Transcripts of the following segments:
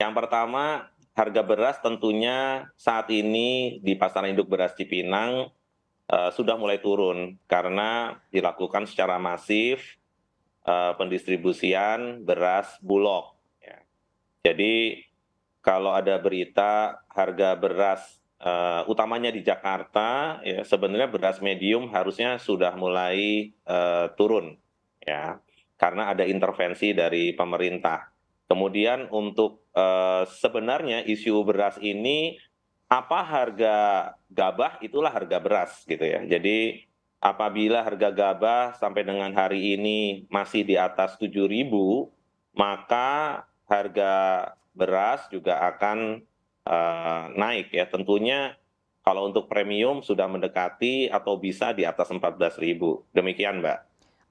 Yang pertama, harga beras tentunya saat ini di Pasar Induk Beras Cipinang sudah mulai turun karena dilakukan secara masif pendistribusian beras Bulog, ya. Jadi kalau ada berita harga beras, utamanya di Jakarta, ya sebenarnya beras medium harusnya sudah mulai turun, ya, karena ada intervensi dari pemerintah. Kemudian untuk sebenarnya isu beras ini, apa harga gabah itulah harga beras gitu ya. Jadi apabila harga gabah sampai dengan hari ini masih di atas 7.000, maka harga beras juga akan naik ya. Tentunya kalau untuk premium sudah mendekati atau bisa di atas 14.000. Demikian, Mbak.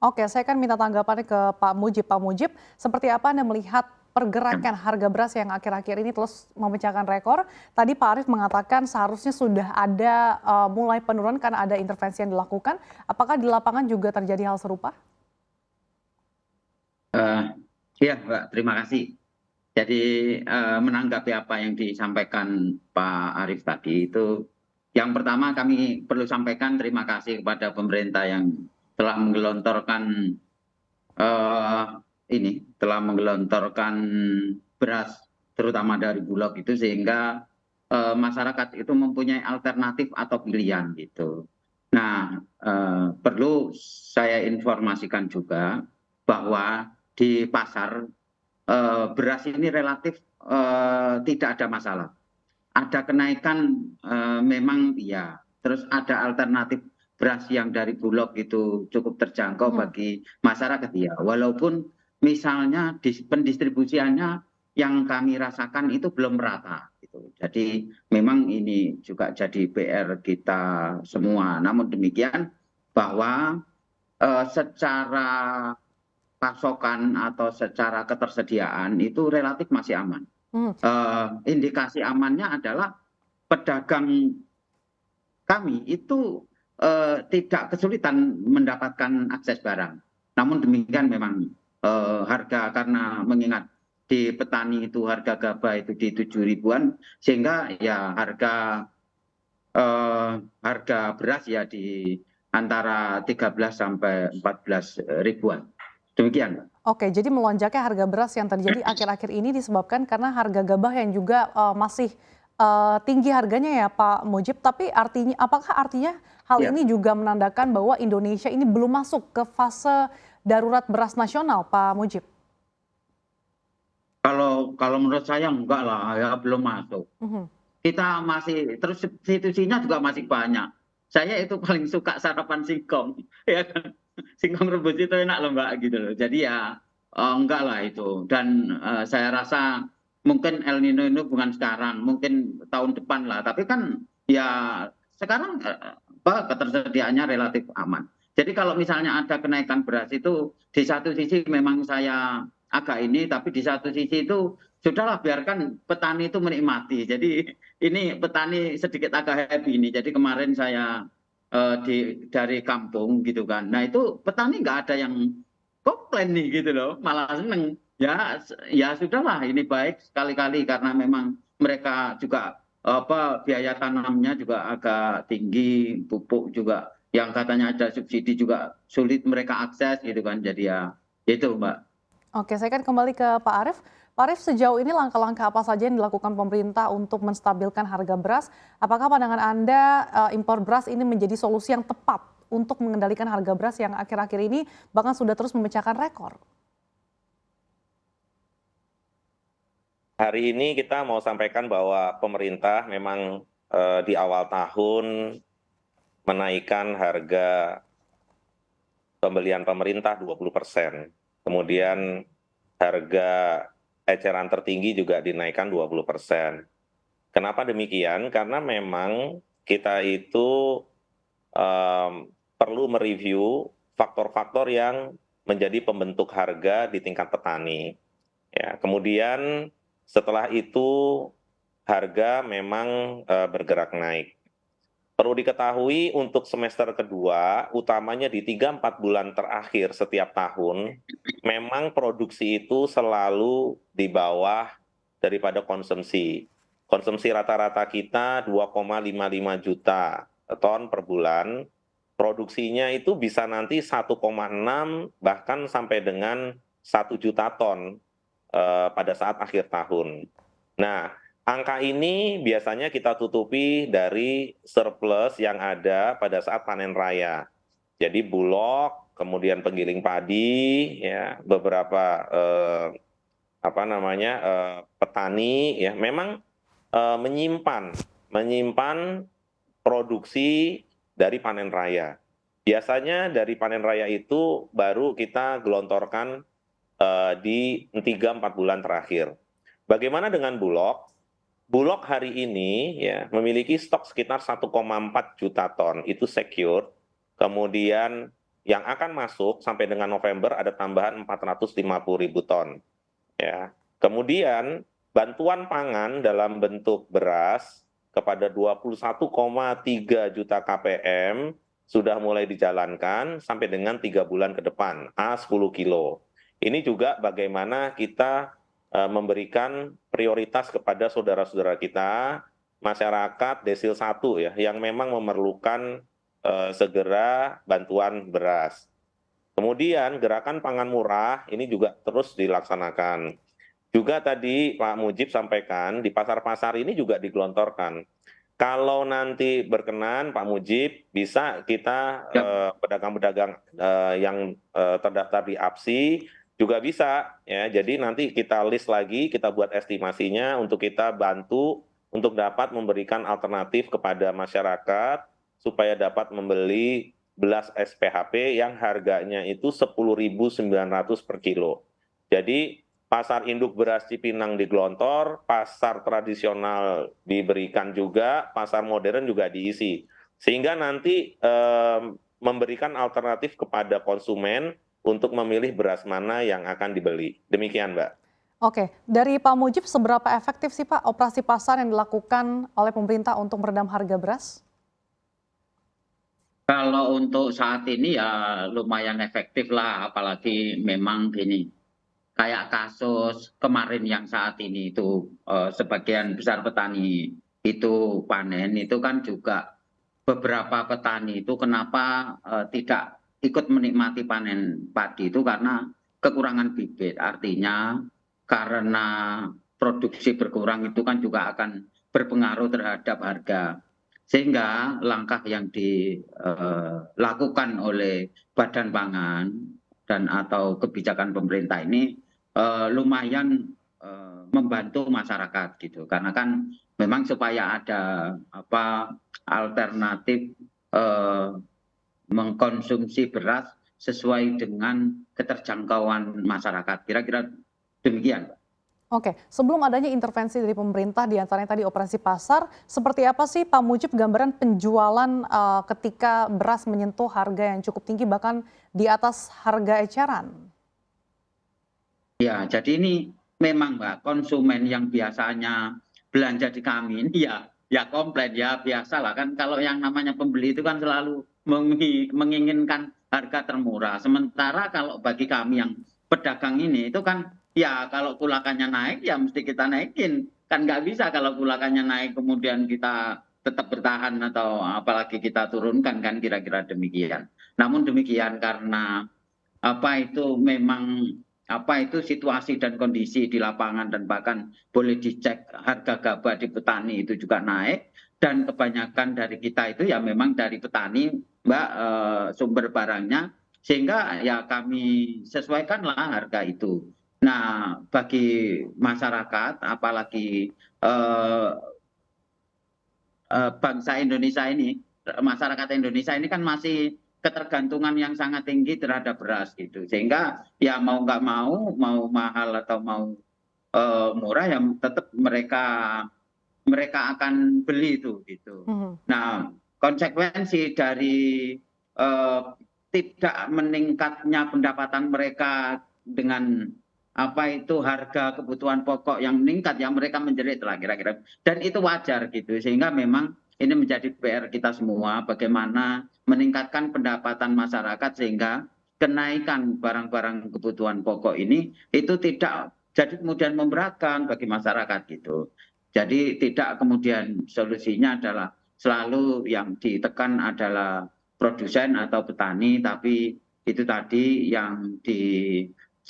Oke, saya akan minta tanggapannya ke Pak Mujib. Pak Mujib, seperti apa Anda melihat pergerakan harga beras yang akhir-akhir ini terus memecahkan rekor? Tadi Pak Arief mengatakan seharusnya sudah ada mulai penurunan karena ada intervensi yang dilakukan. Apakah di lapangan juga terjadi hal serupa? Iya, Mbak, terima kasih. Jadi menanggapi apa yang disampaikan Pak Arief tadi itu, yang pertama kami perlu sampaikan terima kasih kepada pemerintah yang telah menggelontorkan beras, terutama dari Bulog itu, sehingga masyarakat itu mempunyai alternatif atau pilihan gitu. Nah, perlu saya informasikan juga bahwa di pasar beras ini relatif tidak ada masalah. Ada kenaikan memang iya, terus ada alternatif beras yang dari Bulog itu cukup terjangkau bagi masyarakat ya. Walaupun misalnya pendistribusiannya yang kami rasakan itu belum merata gitu. Jadi memang ini juga jadi PR kita semua. Namun demikian bahwa secara pasokan atau secara ketersediaan itu relatif masih aman. Indikasi amannya adalah pedagang kami itu tidak kesulitan mendapatkan akses barang. Namun demikian memang harga, karena mengingat di petani itu harga gabah itu di 7.000-an, sehingga ya harga beras ya di antara 13 sampai 14 ribuan. Demikian. Oke, jadi melonjaknya harga beras yang terjadi akhir-akhir ini disebabkan karena harga gabah yang juga masih tinggi harganya ya Pak Mujib. Tapi apakah artinya hal ini juga menandakan bahwa Indonesia ini belum masuk ke fase darurat beras nasional, Pak Mujib? Kalau menurut saya enggak lah, ya belum masuk. Kita masih, terus substitusinya juga masih banyak. Saya itu paling suka sarapan singkong, ya kan? Singkong rebus itu enak loh Mbak gitu loh. Jadi ya enggak lah itu. Dan saya rasa mungkin El Nino itu bukan sekarang, mungkin tahun depan lah. Tapi kan ya sekarang ketersediaannya relatif aman. Jadi kalau misalnya ada kenaikan beras itu, di satu sisi memang saya agak ini, tapi di satu sisi itu sudahlah biarkan petani itu menikmati. Jadi ini petani sedikit agak happy ini. Jadi kemarin saya dari kampung gitu kan. Nah itu petani nggak ada yang komplain nih gitu loh, malah seneng. Ya sudahlah, ini baik sekali-kali karena memang mereka juga biaya tanamnya juga agak tinggi, pupuk juga yang katanya ada subsidi juga sulit mereka akses gitu kan. Jadi ya itu Mbak. Oke, saya akan kembali ke Pak Arief. Pak Arief, sejauh ini langkah-langkah apa saja yang dilakukan pemerintah untuk menstabilkan harga beras? Apakah pandangan Anda impor beras ini menjadi solusi yang tepat untuk mengendalikan harga beras yang akhir-akhir ini bahkan sudah terus memecahkan rekor? Hari ini kita mau sampaikan bahwa pemerintah memang di awal tahun menaikkan harga pembelian pemerintah 20%. Kemudian harga eceran tertinggi juga dinaikkan 20%. Kenapa demikian? Karena memang kita itu perlu mereview faktor-faktor yang menjadi pembentuk harga di tingkat petani. Ya, kemudian setelah itu harga memang bergerak naik. Perlu diketahui untuk semester kedua, utamanya di 3-4 bulan terakhir setiap tahun, memang produksi itu selalu di bawah daripada konsumsi. Konsumsi rata-rata kita 2,55 juta ton per bulan, produksinya itu bisa nanti 1,6 bahkan sampai dengan 1 juta ton pada saat akhir tahun. Nah, angka ini biasanya kita tutupi dari surplus yang ada pada saat panen raya. Jadi Bulog, kemudian penggiling padi, ya, beberapa petani, ya, memang menyimpan produksi dari panen raya. Biasanya dari panen raya itu baru kita gelontorkan di 3-4 bulan terakhir. Bagaimana dengan Bulog? Bulog hari ini ya memiliki stok sekitar 1,4 juta ton, itu secure. Kemudian yang akan masuk sampai dengan November ada tambahan 450.000 ton. Ya. Kemudian bantuan pangan dalam bentuk beras kepada 21,3 juta KPM sudah mulai dijalankan sampai dengan 3 bulan ke depan, A 10 kilo. Ini juga bagaimana kita memberikan prioritas kepada saudara-saudara kita, masyarakat desil 1 ya, yang memang memerlukan segera bantuan beras. Kemudian gerakan pangan murah ini juga terus dilaksanakan. Juga tadi Pak Mujib sampaikan di pasar-pasar ini juga digelontorkan. Kalau nanti berkenan Pak Mujib bisa kita pedagang-pedagang yang terdaftar di APSI juga bisa ya. Jadi nanti kita list lagi, kita buat estimasinya untuk kita bantu untuk dapat memberikan alternatif kepada masyarakat supaya dapat membeli beras SPHP yang harganya itu 10.900 per kilo. Jadi pasar induk beras Cipinang digelontor, pasar tradisional diberikan juga, pasar modern juga diisi. Sehingga nanti memberikan alternatif kepada konsumen untuk memilih beras mana yang akan dibeli. Demikian, Mbak. Oke, dari Pak Mujib seberapa efektif sih Pak operasi pasar yang dilakukan oleh pemerintah untuk meredam harga beras? Kalau untuk saat ini ya lumayan efektif lah, apalagi memang gini, kayak kasus kemarin yang saat ini itu sebagian besar petani itu panen, itu kan juga beberapa petani itu kenapa tidak ikut menikmati panen padi itu karena kekurangan bibit. Artinya karena produksi berkurang itu kan juga akan berpengaruh terhadap harga. Sehingga langkah yang dilakukan oleh Badan Pangan dan atau kebijakan pemerintah ini lumayan membantu masyarakat gitu. Karena kan memang supaya ada alternatif mengkonsumsi beras sesuai dengan keterjangkauan masyarakat. Kira-kira demikian, Pak. Oke, sebelum adanya intervensi dari pemerintah diantaranya tadi operasi pasar, seperti apa sih Pak Mujib gambaran penjualan ketika beras menyentuh harga yang cukup tinggi bahkan di atas harga eceran? Ya, jadi ini memang Mbak, konsumen yang biasanya belanja di kami ini ya komplain, ya biasalah kan kalau yang namanya pembeli itu kan selalu menginginkan harga termurah. Sementara kalau bagi kami yang pedagang ini itu kan ya kalau kulakannya naik ya mesti kita naikin. Kan nggak bisa kalau kulakannya naik kemudian kita tetap bertahan atau apalagi kita turunkan kan kira-kira demikian. Namun demikian karena memang situasi dan kondisi di lapangan dan bahkan boleh dicek harga gabah di petani itu juga naik dan kebanyakan dari kita itu ya memang dari petani Mbak sumber barangnya sehingga ya kami sesuaikanlah harga itu. Nah bagi masyarakat apalagi bangsa Indonesia ini masyarakat Indonesia ini kan masih ketergantungan yang sangat tinggi terhadap beras gitu sehingga ya mau nggak mau mahal atau mau murah ya tetap mereka akan beli itu gitu. Nah konsekuensi dari tidak meningkatnya pendapatan mereka dengan harga kebutuhan pokok yang meningkat ya mereka menjerit lah kira-kira dan itu wajar gitu sehingga memang ini menjadi PR kita semua bagaimana meningkatkan pendapatan masyarakat sehingga kenaikan barang-barang kebutuhan pokok ini itu tidak jadi kemudian memberatkan bagi masyarakat gitu. Jadi tidak kemudian solusinya adalah selalu yang ditekan adalah produsen atau petani, tapi itu tadi yang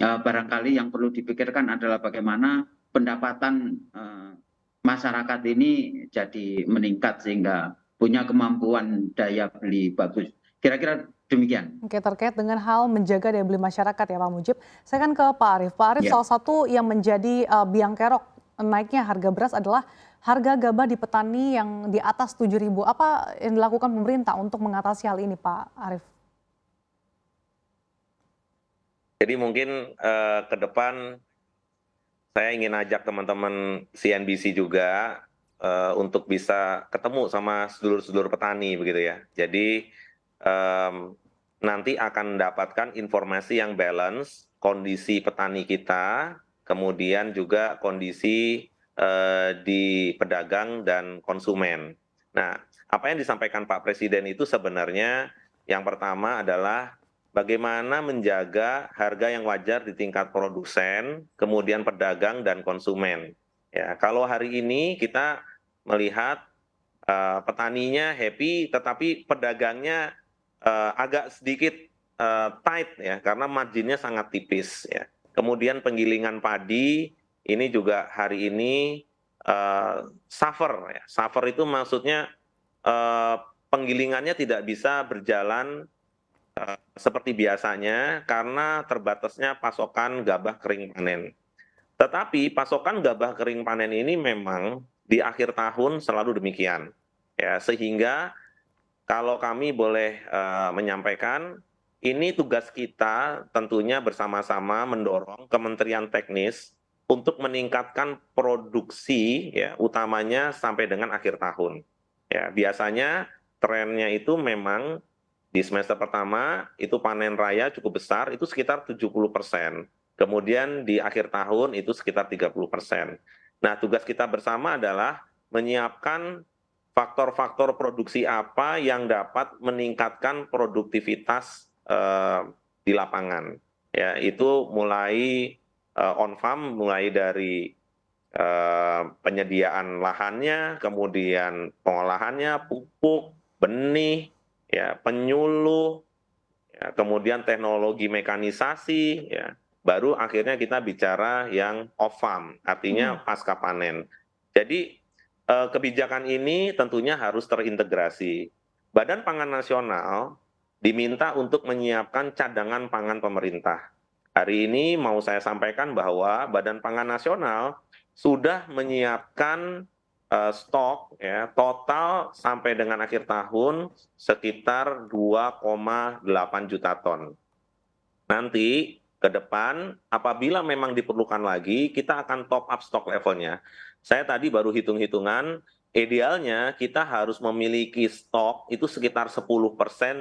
barangkali yang perlu dipikirkan adalah bagaimana pendapatan masyarakat ini jadi meningkat sehingga punya kemampuan daya beli bagus. Kira-kira demikian. Oke, terkait dengan hal menjaga daya beli masyarakat ya Pak Mujib, saya kan ke Pak Arief. Pak Arief, Ya. salah satu yang menjadi biang kerok naiknya harga beras adalah harga gabah di petani yang di atas 7.000. Apa yang dilakukan pemerintah untuk mengatasi hal ini Pak Arief? Jadi mungkin ke depan saya ingin ajak teman-teman CNBC juga untuk bisa ketemu sama sedulur-sedulur petani begitu ya. Jadi nanti akan mendapatkan informasi yang balance, kondisi petani kita, kemudian juga kondisi di pedagang dan konsumen. Nah, apa yang disampaikan Pak Presiden itu sebenarnya yang pertama adalah bagaimana menjaga harga yang wajar di tingkat produsen, kemudian pedagang dan konsumen. Ya, kalau hari ini kita melihat petaninya happy, tetapi pedagangnya agak sedikit tight ya, karena marginnya sangat tipis ya. Kemudian penggilingan padi ini juga hari ini suffer ya. Suffer itu maksudnya penggilingannya tidak bisa berjalan seperti biasanya karena terbatasnya pasokan gabah kering panen. Tetapi pasokan gabah kering panen ini memang di akhir tahun selalu demikian. Ya, sehingga kalau kami boleh menyampaikan, ini tugas kita tentunya bersama-sama mendorong Kementerian Teknis untuk meningkatkan produksi ya, utamanya sampai dengan akhir tahun. Ya, biasanya trennya itu memang di semester pertama itu panen raya cukup besar, itu sekitar 70%. Kemudian di akhir tahun itu sekitar 30%. Nah, tugas kita bersama adalah menyiapkan faktor-faktor produksi apa yang dapat meningkatkan produktivitas di lapangan. Ya, itu mulai on farm, mulai dari penyediaan lahannya, kemudian pengolahannya, pupuk, benih, ya, penyuluh, ya, kemudian teknologi mekanisasi, ya, baru akhirnya kita bicara yang off farm, artinya pasca panen. Jadi kebijakan ini tentunya harus terintegrasi. Badan Pangan Nasional diminta untuk menyiapkan cadangan pangan pemerintah. Hari ini mau saya sampaikan bahwa Badan Pangan Nasional sudah menyiapkan stok ya, total sampai dengan akhir tahun sekitar 2,8 juta ton. Nanti ke depan apabila memang diperlukan lagi, kita akan top up stok levelnya. Saya tadi baru hitung-hitungan, idealnya kita harus memiliki stok itu sekitar 10%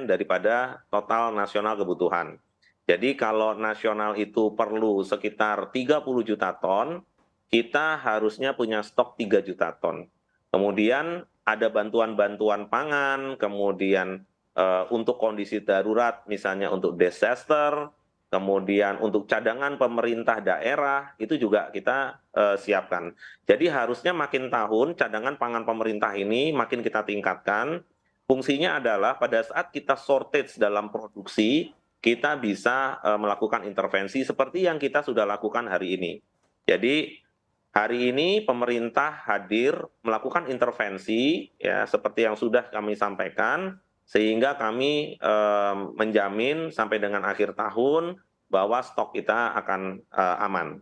daripada total nasional kebutuhan. Jadi kalau nasional itu perlu sekitar 30 juta ton, kita harusnya punya stok 3 juta ton. Kemudian ada bantuan-bantuan pangan, kemudian untuk kondisi darurat, misalnya untuk disaster, kemudian untuk cadangan pemerintah daerah, itu juga kita siapkan. Jadi harusnya makin tahun cadangan pangan pemerintah ini makin kita tingkatkan. Fungsinya adalah pada saat kita shortage dalam produksi, kita bisa melakukan intervensi seperti yang kita sudah lakukan hari ini. Jadi hari ini pemerintah hadir melakukan intervensi ya seperti yang sudah kami sampaikan sehingga kami menjamin sampai dengan akhir tahun bahwa stok kita akan aman.